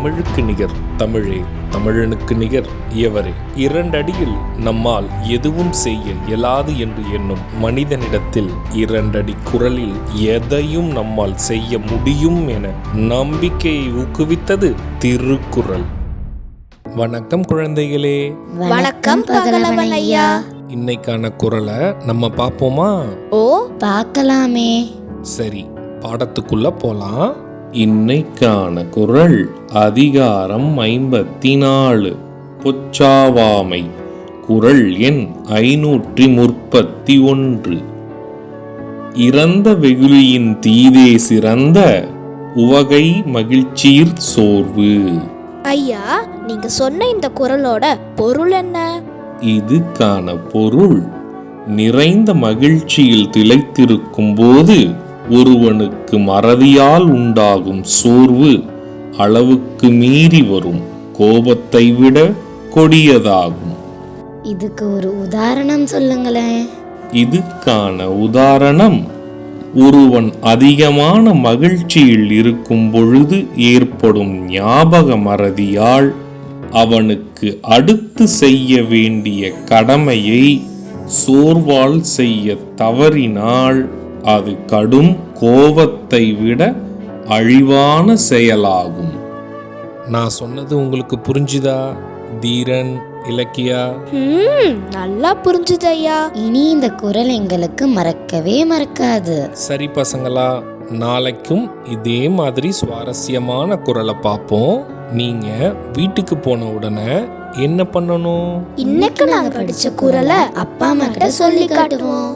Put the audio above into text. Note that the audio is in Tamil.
தமிழுக்கு நிகர் தமிழே, தமிழனுக்கு நிகர் எவரே. 2 அடியில் நம்மால் எதுவும் செய்ய இயலாது என்று எண்ணும் மனிதனிடத்தில் 2 அடி குரலில் எதையும் நம்மால் செய்ய முடியும் என நம்பிக்கையை ஊக்குவித்தது திருக்குறள். வணக்கம் குழந்தைகளே. வணக்கம் பகலவன் ஐயா. இன்னைக்கான குறளை நம்ம பார்ப்போமா? ஓ, பார்க்கலாமே. சரி, பாடத்துக்குள்ள போலாம். இன்னைக்கான குறள் அதிகாரம் 54, பொச்சாவாமை. குறள் எண் 531. இறந்த வெகுளியின் தீதே சிறந்த உவகை மகிழ்ச்சியிற் சோர்வு. ஐயா, நீங்க சொன்ன இந்த குறளோட பொருள் என்ன? இதுக்கான பொருள், நிறைந்த மகிழ்ச்சியில் திளைத்திருக்கும் போது ஒருவனுக்கு மறதியால் உண்டாகும் சோர்வு அளவுக்கு மீறி வரும் கோபத்தை விட கொடியதாகும். இதுக்கு ஒரு உதாரணம் சொல்லுங்களேன். இதுக்கான உதாரணம், ஒருவன் அதிகமான மகிழ்ச்சியில் இருக்கும் பொழுது ஏற்படும் ஞாபக மறதியால் அவனுக்கு அடுத்து செய்ய வேண்டிய கடமையை சோர்வால் செய்ய தவறினால் அது கடும் கோபத்தை விட அழிவான செயலாகும். நான் சொன்னது உங்களுக்கு புரிஞ்சுதா தீரன், இலக்கியா? நல்லா புரிஞ்சுது ஐயா. இனி இந்த குறள் எங்களுக்கு மறக்கவே மறக்காது. சரி பசங்களா, நாளைக்கும் இதே மாதிரி சுவாரஸ்யமான குறளை பார்ப்போம். நீங்க வீட்டுக்கு போன உடனே என்ன பண்ணணும்? இன்னைக்கு நாங்க படிச்ச குறளை அப்பா அம்மா கிட்ட சொல்லி காட்டுவோம்.